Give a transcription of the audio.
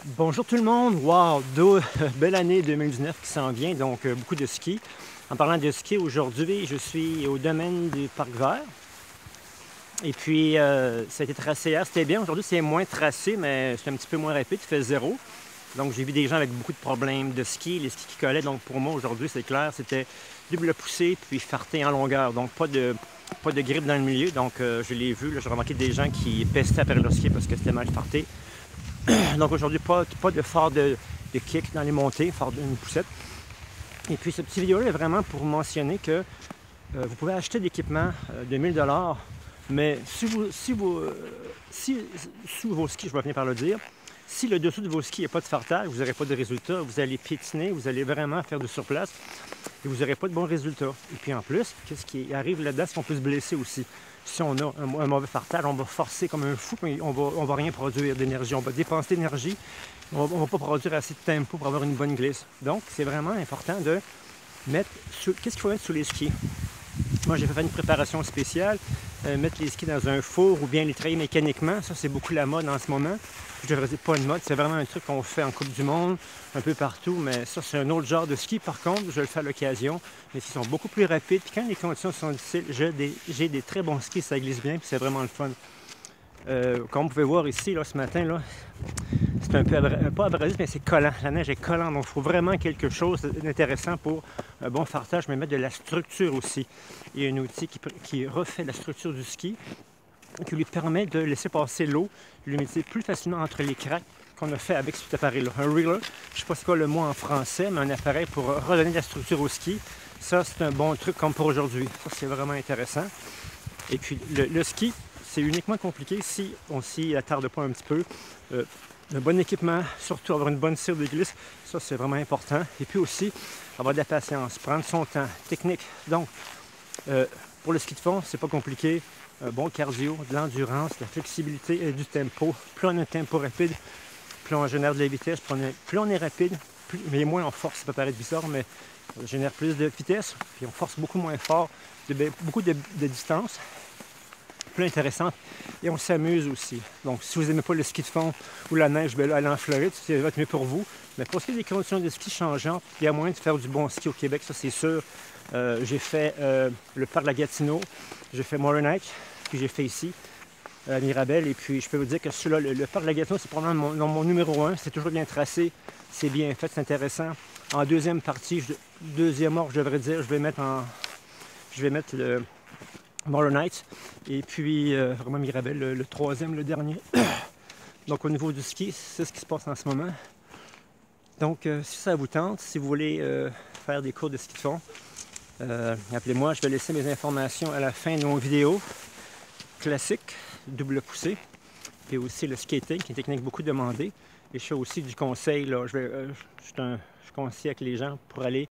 Bonjour tout le monde! Wow! Belle année 2019 qui s'en vient, donc beaucoup de ski. En parlant de ski, aujourd'hui, je suis au domaine du Parc Vert. Et puis, ça a été tracé hier, c'était bien. Aujourd'hui, c'est moins tracé, mais c'est un petit peu moins rapide, il fait zéro. Donc, j'ai vu des gens avec beaucoup de problèmes de ski, les skis qui collaient. Donc, pour moi, aujourd'hui, c'est clair, c'était double poussée puis farté en longueur. Donc, pas de grippe dans le milieu. Donc, je l'ai vu, j'ai remarqué des gens qui pestaient après leur ski parce que c'était mal farté. Donc aujourd'hui, pas de fort de kick dans les montées, fort d'une poussette. Et puis cette petite vidéo-là est vraiment pour mentionner que vous pouvez acheter de l'équipement de 1000$, mais si sous vos skis, je vais finir par le dire, si le dessous de vos skis n'a pas de fartage, vous n'aurez pas de résultat, vous allez piétiner, vous allez vraiment faire du surplace et vous n'aurez pas de bons résultats. Et puis en plus, qu'est-ce qui arrive là-dedans, c'est qu'on peut se blesser aussi. Si on a un mauvais fartage, on va forcer comme un fou, mais on va rien produire d'énergie. On va dépenser d'énergie, on va pas produire assez de tempo pour avoir une bonne glisse. Donc, c'est vraiment important de mettre... Qu'est-ce qu'il faut mettre sous les skis? Moi, j'ai fait une préparation spéciale, mettre les skis dans un four ou bien les travailler mécaniquement. Ça, c'est beaucoup la mode en ce moment. Je devrais dire pas une mode, c'est vraiment un truc qu'on fait en Coupe du Monde, un peu partout, mais ça, c'est un autre genre de ski. Par contre, je le fais à l'occasion. Les skis sont beaucoup plus rapides. Puis quand les conditions sont difficiles, j'ai des très bons skis, ça glisse bien, puis c'est vraiment le fun. Comme vous pouvez voir ici, là, ce matin, là, c'est un peu pas abrasif, mais c'est collant. La neige est collante, donc il faut vraiment quelque chose d'intéressant pour un bon fartage, mais mettre de la structure aussi. Il y a un outil qui refait la structure du ski, qui lui permet de laisser passer l'eau, l'humidité plus facilement entre les craques qu'on a fait avec cet appareil-là. Un reeler, je ne sais pas c'est quoi le mot en français, mais un appareil pour redonner de la structure au ski. Ça, c'est un bon truc comme pour aujourd'hui. Ça, c'est vraiment intéressant. Et puis, le ski, c'est uniquement compliqué si on s'y attarde pas un petit peu. Un bon équipement, surtout avoir une bonne cire de glisse, ça c'est vraiment important. Et puis aussi, avoir de la patience, prendre son temps, technique. Donc, pour le ski de fond, c'est pas compliqué. Un bon cardio, de l'endurance, de la flexibilité et du tempo. Plus on a un tempo rapide, plus on génère de la vitesse. Plus on est rapide, mais moins on force. Ça peut paraître bizarre, mais on génère plus de vitesse, puis on force beaucoup moins fort, beaucoup de distance. Plus intéressante et on s'amuse aussi. Donc, si vous n'aimez pas le ski de fond ou la neige, bien là, allez en Floride, ça va être mieux pour vous. Mais pour ce qui est des conditions de ski changeantes, il y a moyen de faire du bon ski au Québec, ça c'est sûr. J'ai fait le parc de la Gatineau, j'ai fait Moronite, puis j'ai fait ici, à Mirabel. Et puis, je peux vous dire que celui-là, le parc de la Gatineau, c'est probablement mon numéro 1. C'est toujours bien tracé, c'est bien fait, c'est intéressant. En deuxième partie, deuxième ordre, je devrais dire, je vais mettre le Moronite et puis vraiment Mirabel, le troisième, le dernier. Donc au niveau du ski, c'est ce qui se passe en ce moment. Donc si ça vous tente, si vous voulez faire des cours de ski de fond, appelez-moi, je vais laisser mes informations à la fin de mon vidéo. Classique, double poussée, puis aussi le skating, qui est une technique beaucoup demandée. Et je fais aussi du conseil, là, je conseille avec les gens pour aller